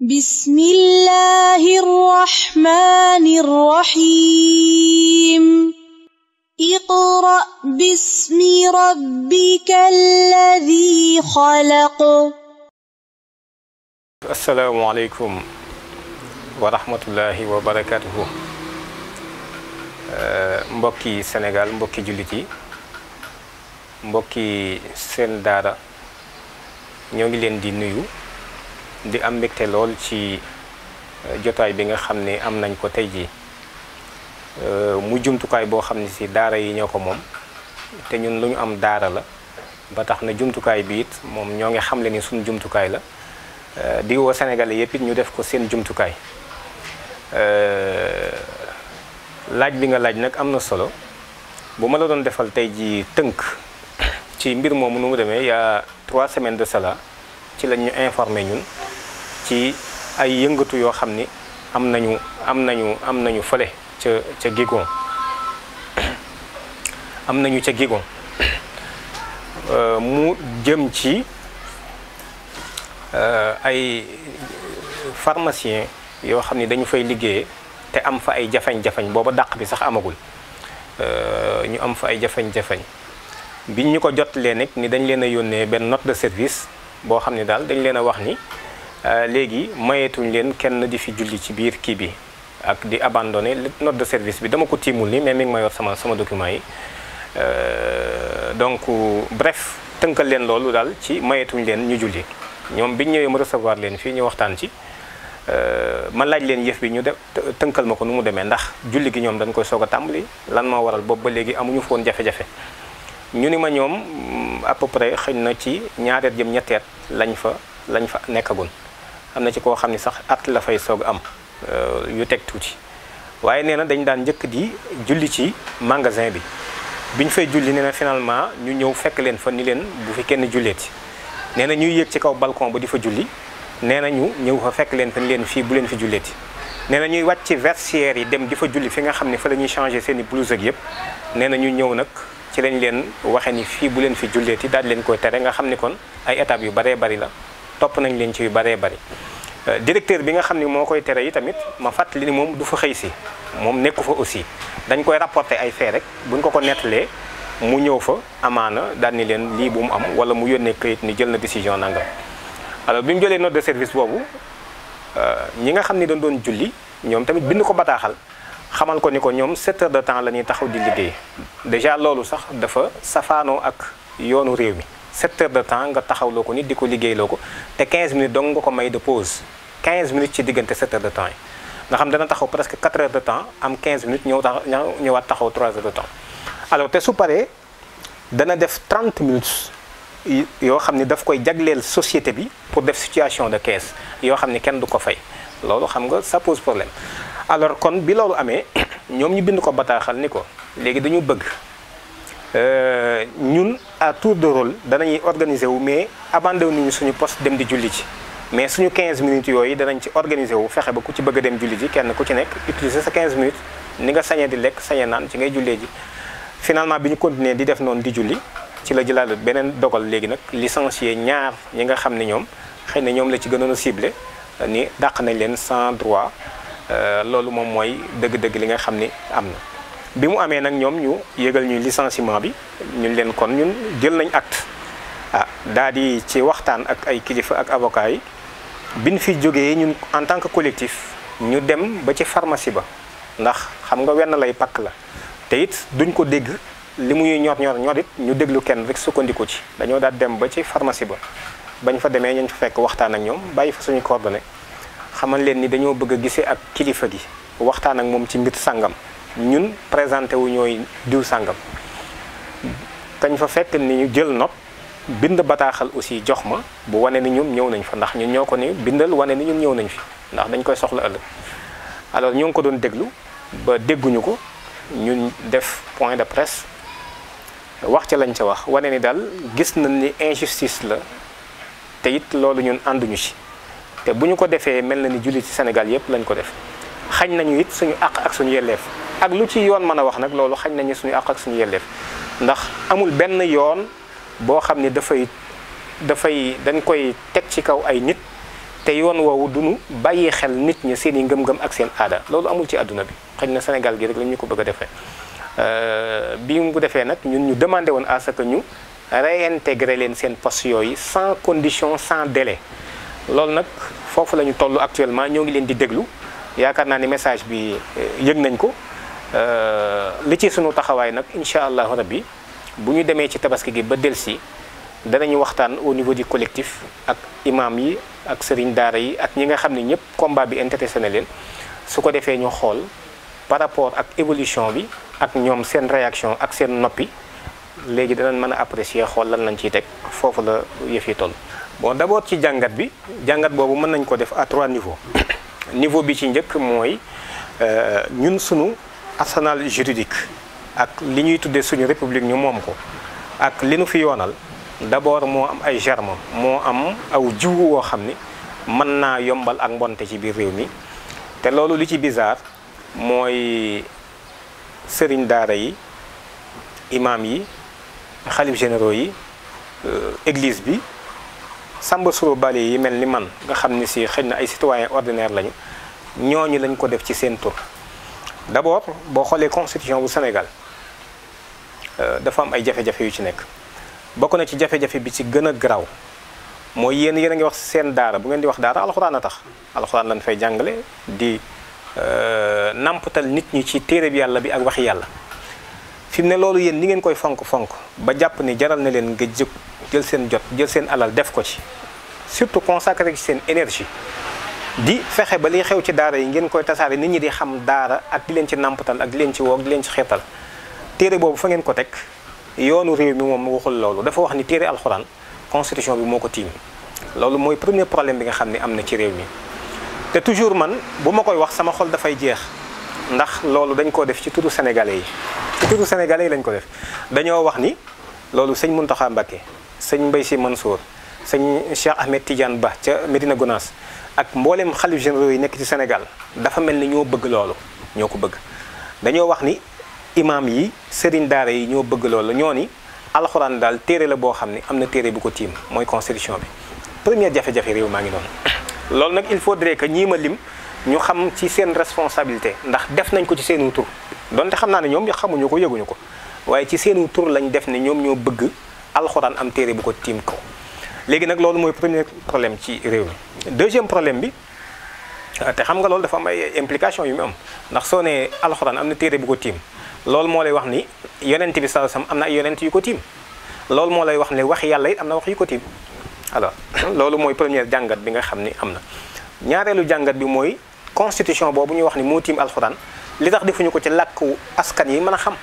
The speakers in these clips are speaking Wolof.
بسم الله الرحمن الرحيم اقرأ باسم ربك الذي خلق. السلام عليكم ورحمة الله وبركاته. mbokki Sénégal mbokki jullit yi mbokki seen daara ñoo ngi leen di nuyu di am mbégte lool ci jotaay bi nga xam ne am nañ ko tey jii mu jumtukaay boo xam ne si daara yi ñoo ko moom te ñun lu ñu am daara la ba tax na jumtukaay bi it moom ñoo ngi xamle ni suñu jumtukaay la di woo Sénégalais yëpp it ñu def ko seen jumtukaay. laaj bi nga laaj nag am na solo bu ma la doon defal tey ji tënk ci mbir moomu nu mu demee yaa 3 semaines de cela ci lañ ñu informé ñun ci ay yëngatu yoo xam ni am nañu fële ca Gigon am nañu ca Gigon mu jëm ci ay pharmaciens yoo xam ni dañu fay liggéeyee te am fa ay jafeñ-jafeñ booba dàq bi sax amagul ñu am fa ay jafeñ-jafeñ biñ ñu ko jotlee nag ni dañ leen a yónnee benn note de service boo xam ne daal dañ leen a wax ni léegi mayeetuñ leen kenn di fi julli ci biir kii bi ak di abandonné note de service bi dama ko tiimul ni mais mi ngi ma yor sama document yi donc bref tënkal leen loolu daal ci mayeetuñ leen ñu julli ñoom biñ ñëwee mu recevoir leen fii ñu waxtaan ci man laaj leen yëf bi ñu def tënkal ma ko nu mu demee ndax julli gi ñoom dañ koy soog a tàmbali lan moo waral boobu ba léegi amuñu foon jafe-jafe ñu ni ma ñoom à peu près xëy na ci ñaareet jëm ñetteet lañ fa nekkagun am na ci koo xam ni sax at la fay soog am yu teg tuuti waaye nee na dañ daan njëkk di julli ci magasin bi biñ fay julli nee na finalement ñu ñëw fekk leen fa ni leen bu fi kenn julleeti nee na ñuy yéeg ci kaw balcon ba di fa julli nee na ñu ñëw fa fekk leen fa ni leen fii bu leen fi julleeti nee na ñuy wàcc ci vestiaire yi dem di fa julli fi nga xam ne fa la ñuy changé seen i blouse ak yëpp nee na ñu ñëw nag ci lañ leen waxee ni fii bu leen fi julleeti daal leen koy tere nga xam ni kon ay étapes yu baree bari la topp nañ leen ci yu baree bari directeur bi nga xam ni moo koy tere yi tamit ma fàttali ni moom du fa xëy si moom nekku fa aussi dañ koy rapporter ay fait rek buñ ko nettalee mu ñëw fa amaana daal ni leen lii bu mu am wala mu yónnee këyit ni jël na décision nangam. alors bi mu jëlee note de service boobu ñi nga xam ni dañ doon julli ñoom tamit bind ko bataaxal xamal ko ni ko ñoom 7 heures de temps la ñuy taxaw di liggéey déjà loolu sax dafa safaanoo ak yoonu réew mi 7 heures de temps nga taxawloo ko nit di ko liggéeyloo ko te 15 minutes dong nga ko may de pause 15 minutes ci diggante 7 heures de temps yi nga xam dana taxaw presque 4 heures de temps am 15 minutes ñëwaat taxaw 3 heures de temps alors te su paree dana def 30 minutes yoo xam ni daf koy jagleel société bi pour def situation de caisse yoo xam ni kenn du ko fay loolu xam nga ça pose problème alors kon bi loolu amee ñoom ñu bind ko bataaxal ni ko léegi dañu bëgg ñun à tour de rôle danañuy organiser wu mais abandonné ñu suñu poste dem di julli ci mais suñu 15 minutes yooyu danañ ci organiser wu fexe ba ku ci bëgg a dem julli ji kenn ku ci nekk utiliser sa 15 minutes ni nga sañee di lekk sañee naan ci ngay jullee ji finalement bi ñu continuer di def noonu di julli ci la jëlaat beneen dogal léegi nag licencié ñaar ñi nga xam ne ñoom xëy na ñoom la ci gënoon a ciblé ni dàq nañ leen sans droit loolu moom mooy dëgg-dëgg li nga xam ni am na. bi mu amee nag ñoom ñu yëgal ñuy licenciement bi ñun leen kon ñun jël nañ acte daal di ci waxtaan ak ay kilifa ak avocat yi biñ fi jógee ñun en tant que collectif ñu dem ba ci pharmacie ba ndax xam nga wenn lay pakk la te it duñ ko dégg. li muy ñor it ñu déglu kenn rek sukkandiku ci dañoo daal dem ba ci pharmacie ba bañ fa demee ñu fa fekk waxtaan ak ñoom bàyyi fa suñu coordonnées xamal leen ni dañoo bëgg a gisee ak kilifa gi waxtaan ak moom ci mbir sàngam ñun présenté wu ñooy diw sàngam kañ fa fekk ni ñu jël note bind bataaxal aussi jox ma bu wane ni ñun ñëw nañ fa ndax ñun ñoo ko ni bindal wane ni ñun ñëw nañ fi ndax dañ koy soxla ëllëg alors ñoo ngi ko doon déglu ba dégguñu ko ñun def point de presse wax ca lañ ca wax wane ni daal gis nañ ni injustice la te it loolu ñun ànduñu ci te bu ñu ko defee mel na ni julli ci Sénégal yëpp lañ ko def xañ nañu it suñu àq ak suñu yelleef ak lu ci yoon mën a wax nag loolu xañ nañu suñu àq ak suñu yelleef ndax amul benn yoon boo xam ni dafay dañ koy teg ci kaw ay nit te yoon woowu duñu bàyyi xel nit ñi seen i ngëm-ngëm ak seen aada loolu amul ci àdduna bi xëy na Sénégal gi rek la ñu ko bëgg a defee bi mu defee nag ñun ñu demandé woon à ce que ñu réintégrer leen seen poste yooyu sans condition sans délai loolu nag foofu la ñu toll actuellement ñoo ngi leen di déglu yaakaar naa ni message bi yëg nañ ko li ci sunu taxawaay nag incha allahu rabbi bu ñu demee ci tabaski gi ba delsi danañu waxtaan au niveau du collectif ak imam yi ak sëriñ daara yi ak ñi nga xam ne ñëpp combat bi intéressé na leen su ko defee ñu xool par rapport ak évolution bi ak ñoom seen réaction ak seen noppi léegi danañ mën a apprécier xool lan lañ ciy teg foofu la yëf yi toll. bon d'abord ci jàngat bi jàngat boobu mën nañ ko def à 3 niveaux niveau bi ci njëkk mooy ñun sunu arsenal juridique ak li ñuy tuddee suñu république ñu moom ko ak li nu fi yoonal d'abord moo am ay germe moo am aw jiwu woo xam ni mën naa yombal ak mbonte ci biir réew mi te loolu li ci bizarre mooy sëriñ daara yi imam yi xalif généraux yi église bi samba suro bale yi mel ni man nga xam ni si xëy na ay citoyens ordinaires lañu ñooñu lañ ko def ci seen tur d'abord boo xoolee constitution bu Sénégal dafa am ay jafe-jafe yu ci nekk bokk na ci jafe-jafe bi ci gën a garaaw mooy yéen a ngi wax seen daara bu ngeen di wax daara alxuraan a tax alxuraan lañ fay jàngale di nampatal nit ñi ci téere bi yàlla bi ak waxi yàlla fi mu ne loolu yéen ni ngeen koy fonk ba jàpp ni jaral na leen nga jóg jël seen jot jël seen alal def ko ci surtout consacré ci seen énergie di fexe ba liy xew ci daara yi ngeen koy tasaare nit ñi di xam daara ak di leen ci nampatal ak di leen ci woog di leen ci xeetal téere boobu fa ngeen ko teg yoonu réew mi moom waxul loolu dafa wax ni téere alxuraan constitution bi moo ko tiim loolu mooy premier problème bi nga xam ne am na ci réew mi te toujours man bu ma koy wax sama xol dafay jeex ndax loolu dañ koo def ci turu sénégalais yi ci turu sénégalais yi lañ ko def dañoo wax ni loolu sëñ Mountakha Mbacké sëñ Mbaye Sy Mansour sëñ Cheikh Ahmed Tidiane Ba ca Medina Gounass ak mboolem xalif généraux yi nekk ci Sénégal dafa mel ni ñoo bëgg loolu ñoo ko bëgg dañoo wax ni imam yi sëriñ daara yi ñoo bëgg loolu ñoo ni alxuraan daal téere la boo xam ne am na téere bu ko tiim mooy constitution bi première jafe-jafe réew maa ngi noonu loolu nag il faudrait que ñii ma lim ñu xam ci seen responsabilité ndax def nañ ko ci seenu tur donte xam naa ne ñoom xamuñu ko yëguñu ko waaye ci seenu tur lañ def ne ñoom ñoo bëgg alxuraan am téere bu ko tiim ko léegi nag loolu mooy premier problème ci réew mi deuxième problème bi te xam nga loolu dafa am ay implications yu mu am ndax soo nee alxuraan am na téere bu ko tiim loolu moo lay wax ni yonent bi sallallahu alayhi wasallam am na ay yonent yu ko tiim loolu moo lay wax ne wax yàlla it am na wax yu ko tiim alors loolu mooy première jàngat bi nga xam ni am na ñaareelu jàngat bi mooy constitution boobu ñu wax ni moo tiim alxuraan li tax defuñu ko ci làkku askan yi mën a xam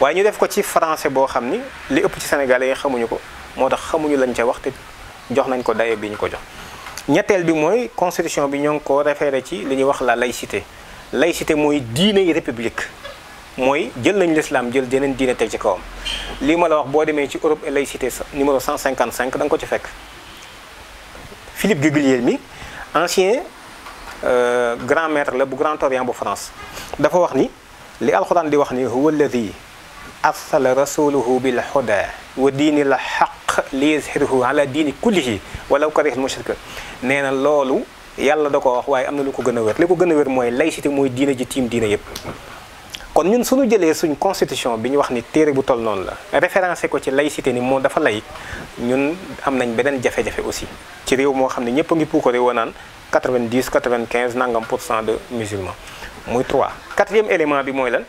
waaye ñu def ko ci français boo xam ni li ëpp ci sénégalais yi xamuñu ko moo tax xamuñu lañ ca wax te jox nañ ko daye bi ñu ko jox ñetteel bi mooy constitution bi ñoo ngi ko référé ci li ñuy wax la laïcité laïcité mooy diine yi république mooy jël nañu l'islam jël jeneen diine teg ci kawam lii ma la wax boo demee ci Europe et laïcité numéro 155 da nga ko ci fekk Philippe Gueguelier ancien grand maître la bu Grand Orient bu France dafa wax ni li alxuraan di wax ni huwa alladi arsala rasuluhu bil huda wa diinil haqq li yuzhirahu ala diini kullihi walaw karihal mushrikun nee na loolu yàlla da ko wax waaye am na lu ko gën a wér li ko gën a wér mooy laïcité mooy diine ji tiim diine yépp kon ñun suñu jëlee suñ constitution bi ñu wax ni téere bu toll noonu la référencé ko ci laïcité ni moo dafa lay ñun am nañ beneen jafe-jafe aussi ci réew moo xam ne ñëpp a ngi puukare woo naan 90 95 nangam % de musulmans muy 3 quatrième élément bi mooy lan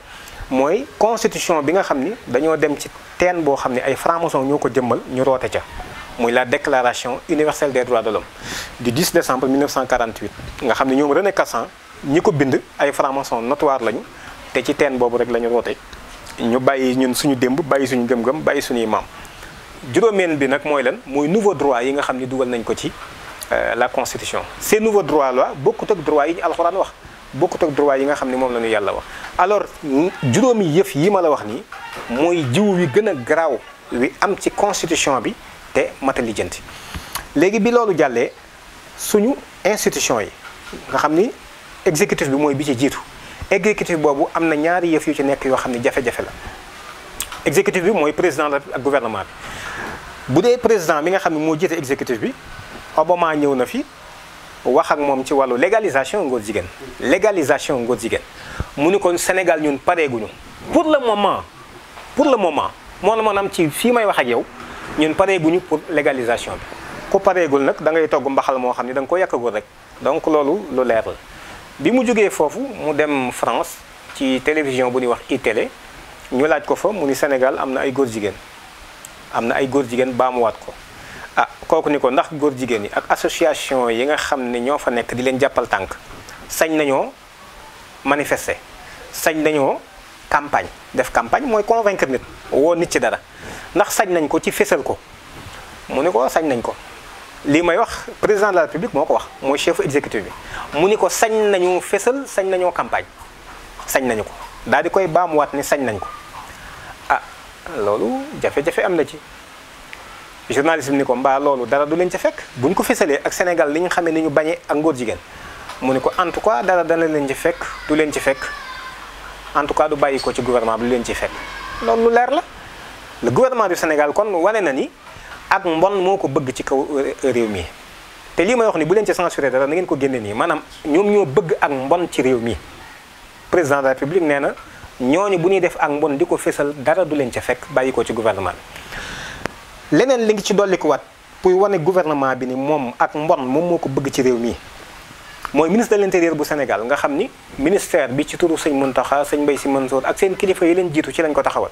mooy constitution bi nga xam ni dañoo dem ci teen boo xam ne ay francs-maçons ñoo ko jëmmal ñu roote ca muy la déclaration universelle des droits de l'homme du 10 décembre 1948 nga xam ne ñoom René Cassin ñi ko bind ay francs-maçons notoire lañu te ci teen boobu rek la ñu roote ñu bàyyi ñun suñu démb bàyyi suñu gëm-gëm bàyyi suñuy maam juróomeel bi nag mooy lan mooy nouveau droit yi nga xam ni dugal nañ ko ci la constitution ces nouveaux droits là bokkut ak droit yi ñu alxuraan wax bokkut ak droit yi nga xam ni moom la ñu yàlla wax alors juróomi yëf yi ma la wax nii mooy jiw wi gën a garaaw wi am ci constitution bi te mata lijjanti léegi bi loolu jàllee suñu institution yi nga xam ni exécutif bi mooy bi ci jiitu exécutif boobu am na ñaari yëf yu ci nekk yoo xam ne jafe-jafe la exécutif bi mooy président la ak gouvernement bi bu dee président bi nga xam ne moo jiite exécutif bi Obama ñëw na fi wax ak moom ci wàllu légalisation ngóor jigéen légalisation ngóor jigéen mu ni kon Sénégal ñun pareeguñu pour le moment moo la maanaam ci fii may wax ak yow ñun pareeguñu pour légalisation bi ku pareegul nag da ngay togg mbaxal moo xam ne da nga ko yàkkagul rek donc loolu lu leer la bi mu jógee foofu mu dem France ci télévision bu ñuy wax iTélé ñu laaj ko fa mu ni Sénégal am na ay góor jigéen baamuwaat ko ah kooku ni ko ndax góor jigéen yi ak association yi nga xam ne ñoo fa nekk di leen jàppal tànk sañ nañoo manifester sañ nañoo campagne def campagne mooy convaincre nit woo nit ci dara ndax sañ nañ ko ci fésal ko mu ni ko sañ nañ ko lii may wax président de la République moo ko wax mooy chef exécutif bi mu ni ko sañ nañu fésal sañ nañoo campagne sañ nañu ko daal di koy baamuwaat ni sañ nañ ko ah loolu jafe-jafe am na ci journaliste bi ni ko mbaa loolu dara du leen ca fekk buñ ko fésalee ak Sénégal li ñu xamee ni ñu bañee ak ngóor jigéen mu ni ko en tout cas dara dana leen ci fekk du leen ci fekk en tout cas du bàyyi ko ci gouvernement bi lu leen ci fekk loolu lu leer la le gouvernement du Sénégal kon wane na ni ak mbon moo ko bëgg ci kaw réew mi te lii may wax ni bu leen ci censuré dara na ngeen ko génne nii maanaam ñoom ñoo bëgg ak mbon ci réew mi président de la République nee na ñooñu bu ñuy def ak mbon di ko fésal dara du leen ca fekk bàyyi ko ci gouvernement bi leneen li ngi ci dollikuwaat pour wane gouvernement bi ni moom ak mbon moom moo ko bëgg ci réew mi mooy ministre de l'intérieur bu Sénégal nga xam ni ministère bi ci turu sëñ Mountakha sëñ Mbaye Sy Mansour ak seen kilifa yi leen jiitu ci lañ ko taxawal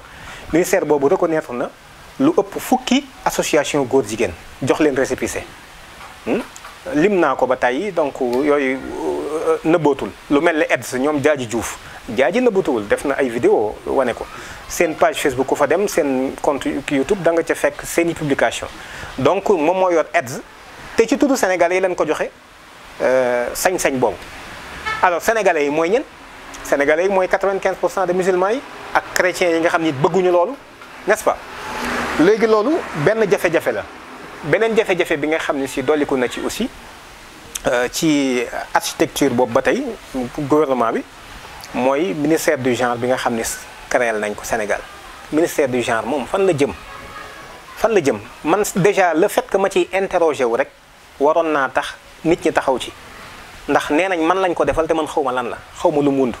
ministère boobu reconnaître na lu ëpp fukki association góor jigéen jox leen récépissé lim naa ko ba tey donc yooyu nëbbootul lu mel ne EDS ñoom Jaaji Diouf Jaaji nëbbatuwul def na ay vidéo wane ko seen page Facebook ku fa dem seen compte YouTube da nga ca fekk seeni publication donc moom moo yor EDS te ci turu sénégalais yi leen ko joxe sañ-sañ boobu alors sénégalais yi mooy ñen sénégalais yi mooy 95% de musulmans yi ak chrétiens yi nga xam ni bëgguñu loolu n'est-ce pas léegi loolu benn jafe-jafe la beneen jafe-jafe bi nga xam ne si dolliku na ci aussi ci architecture boobu ba tey gouvernement bi mooy ministère du genre bi nga xam ne créé nañ ko Sénégal ministère du genre moom fan la jëm man déjà le fait que ma ciy interroger wu rek waroon naa tax nit ñi taxaw ci ndax nee nañ man lañ ko defal te man xaw ma lan la xaw ma lu mund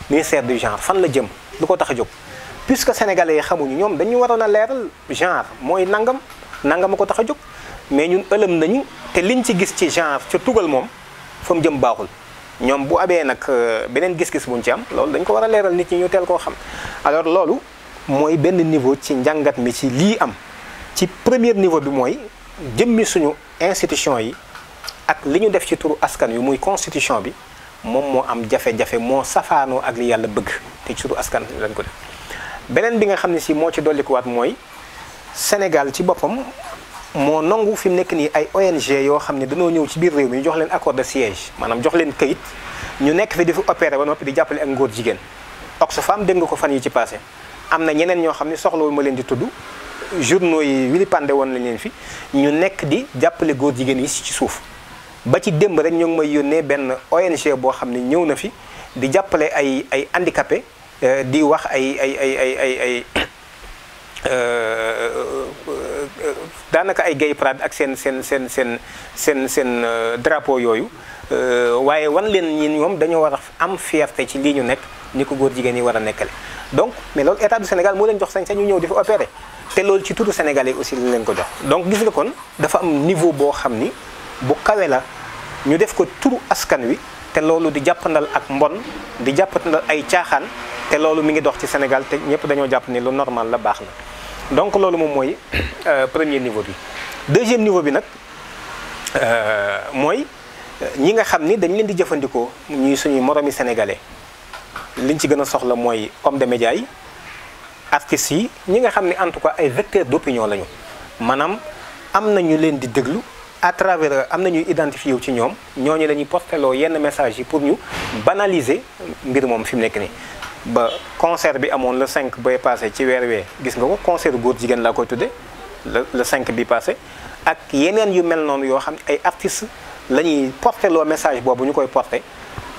ministère du genre fan la jëm lu ko tax a jóg puisque sénégalais yi xamuñu ñoom dañu waroon a leeral genre mooy nangam a ko tax a jóg mais ñun ëlëm nañu te liñ ci gis ci genre ca tugal moom fa mu jëm baaxul ñoom bu abee nag beneen gis-gis buñ ci am loolu dañ ko war a leeral nit ñi ñu teel koo xam alors loolu mooy benn niveau ci njàngat mi ci lii am ci premier niveau bi mooy jëmmi suñu institution yi ak li ñu def ci turu askan wi muy constitution bi moom moo am jafe-jafe moo safaanoo ak li yàlla bëgg te ci turu askan lañ ko def beneen bi nga xam ne si moo ci dollikuwaat mooy Sénégal ci boppam moo nangu fi mu nekk nii ay ONG yoo xam ne dañoo ñëw ci biir réew mi ñu jox leen accord de siège maanaam jox leen këyit ñu nekk fi di fi opéré ba noppi di jàppale ak ngóor jigéen Oxfam dégg nga ko fan yi ci passé am na ñeneen ñoo xam ne soxlawul ma leen di tudd journaux yi wili pande woon lañ leen fi ñu nekk di jàppale góor jigéen yi ci suuf ba ci démb rek ñoo ngi may yónnee benn ONG boo xam ne ñëw na fi di jàppale ay handicapé di wax ay daanaka ay gay pride ak seen drapeau yooyu waaye wan leen ñi ñoom dañoo war a am fierté ci lii ñu nekk ni ko góor jigéen yi war a nekkale donc mais loolu état du Sénégal moo leen jox sañ-sañ ñu ñëw di fa opérer te loolu ci turu sénégalais aussi lañ leen ko jox donc gis nga kon dafa am niveau boo xam ni bu kawe la ñu def ko turu askan wi te loolu di jàppandal ak mbon di jàppandal ay caaxaan te loolu mi ngi dox ci Sénégal te ñëpp dañoo jàpp ni lu normal la baax na donc loolu moom mooy premier niveau bi deuxième niveau bi nag mooy ñi nga xam ni dañ leen di jëfandikoo ñuy suñuy moromi sénégalais liñ ci gën a soxla mooy homme de médias yi artistes yi ñi nga xam ni en tout cas ay vecteurs d'opinion lañu maanaam am na ñu leen di déglu à travers am na ñuy identifié wu ci ñoom ñooñu la ñuy posteloo yenn message yi pour ñu banaliser mbir moom fi mu nekk nii. ba concert bi amoon le 5 bay passé ci weer wee gis nga ko concert góor jigéen laa koy tudde le 5 bi passé ak yeneen yu mel noonu yoo xam ne ay artistes la ñuy porté loo message boobu ñu koy porté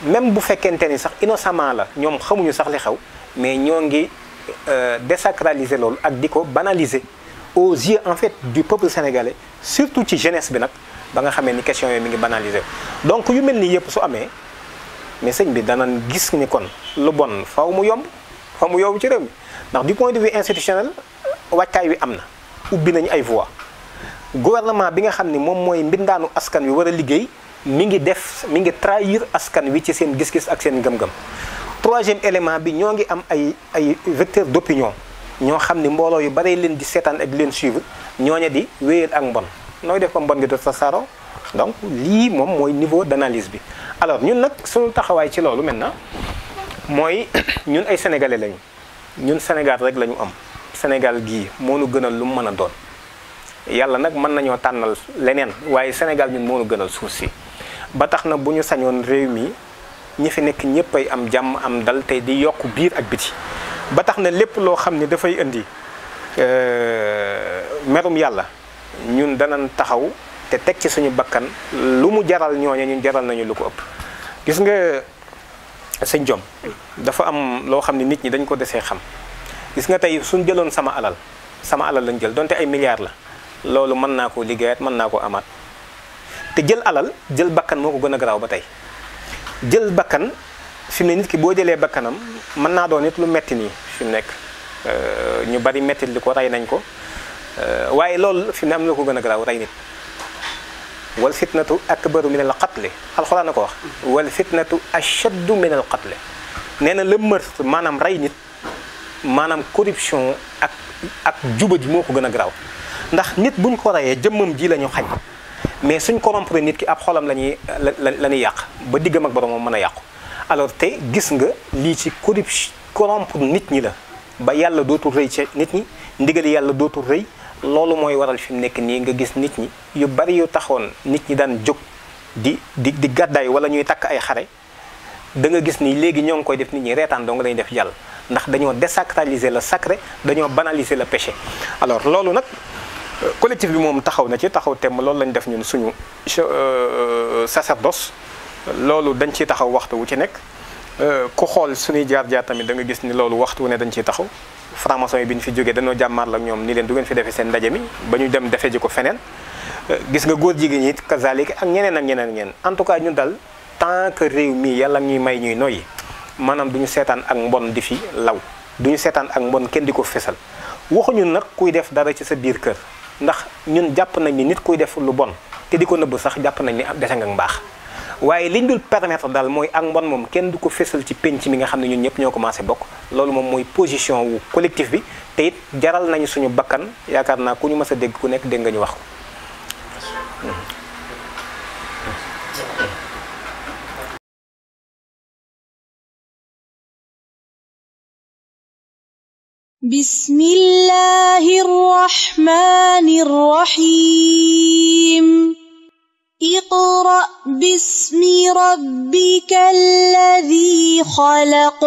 même bu fekkente ni sax innocemment la ñoom xamuñu sax li xew mais ñoo ngi désacraliser loolu ak di ko banaliser aux yeux en fait du peuple sénégalais surtout ci jeunesse bi nag ba nga xamee ni question yooyu mi ngi banalisé donc yu mel nii yëpp su amee mais sëñ bi danañ gis ni kon lu bon faw mu yomb ci réew mi ndax du point de vue institutionnel wàccaay wi am na ubbi nañu ay voies gouvernement bi nga xam ni moom mooy mbindaanu askan wi war a liggéey mi ngi trahir askan wi ci seen gis-gis ak seen ngëm-ngëm. troisième élément bi ñoo ngi am ay vecteurs d'opinion ñoo xam ni mbooloo yu bare leen di seetaan ak leen suivre ñooña di wéyal ak mbon nooy def ko mbon gi de tasaaroo donc lii moom mooy niveau d'analyse bi. alors ñun nag suñu taxawaay ci loolu maintenant mooy ñun ay sénégalais lañu ñun Sénégal rek la ñu am Sénégal gii moo nu gënal lu mu mën a doon yàlla nag mën nañoo tànnal leneen waaye Sénégal ñun moo nu gënal suuf si ba tax na bu ñu sañoon réew mi ñi fi nekk ñëpp ay am jàmm am dal te di yokk biir ak biti ba tax na lépp loo xam ni dafay indi merum yàlla ñun danañ taxaw te teg ci suñu bakkan lu mu jaral ñooñe ñun jaral nañu lu ko ëpp. gis nga sëñ Jom dafa am loo xam ne nit ñi dañ ko desee xam gis nga tey suñ jëloon sama alal lañ jël donte ay milliards la loolu mën naa koo liggéeyaat mën naa koo amaat te jël alal jël bakkan moo ko gën a garaaw ba tey. jël bakkan fi mu ne nit ki boo jëlee bakkanam mën naa doon nit lu metti nii fi mu nekk ñu bari metti li ko rey nañ ko waaye loolu fi mu ne am na ko gën a garaaw rey nit wal fitnatu akbaru min al qatl alxuraan na ko wax wal fitnatu ashaddu min al qatl nee na le meurtre maanaam rey nit maanaam corruption ak jubadi moo ko gën a garaaw ndax nit buñ ko reyee jëmmam ji la ñu xañ mais suñ corrompre nit ki ab xolam la ñuy yàq ba diggam ak boromam mën a yàqu alors te gis nga lii ci corrompre nit ñi la ba yàlla dootul rëy ci nit ñi ndigali yàlla dootul rëy loolu mooy waral fi mu nekk nii nga gis nit ñi yu bari yu taxoon nit ñi daan jóg di gàddaay wala ñuy takk ay xare da nga gis ni léegi ñoo ngi koy def nit ñi reetaan dong lañuy def jàll ndax dañoo désacraliser le sacré dañoo banaliser le péché alors loolu nag collectif bi moom taxaw na ci taxaw temm loolu lañ def ñun suñu sacerdoce loolu dañ ciy taxaw waxtu wu ci nekk ku xool suñuy jaar-jaar tamit da nga gis ni loolu waxtu wu ne dañ ciy taxaw franc-maçon yi bi ñu fi jógee dañoo jàmmaar ak ñoom ni leen du ngeen fi defee seen ndaje mi ba ñu dem defee ji ko feneen gis nga góor jigéen ñi kazalik ak ñeneen en tout cas ñun daal tant que réew mi yàlla ñuy may ñuy noyyi maanaam du ñu seetaan ak mbon di fi law du ñu seetaan ak mbon kenn di ko fesal waxuñu nag kuy def dara ci sa biir kër ndax ñun jàpp nañ ni nit kuy def lu bon te di ko nëbb sax jàpp nañ ni dese nga mbaax waaye liñ dul permettre daal mooy ak mbon moom kenn du ko fésal ci penc mi nga xam ne ñun ñëpp ñoo commencé bokk loolu moom mooy position wu collectif bi te it jaral nañu suñu bakkan yaakaar naa ku ñu mës a dégg ku nekk dégg nga ñu wax ko. Bismillahir Rahmanir Rahim. اقرأ باسم ربك الذي خلق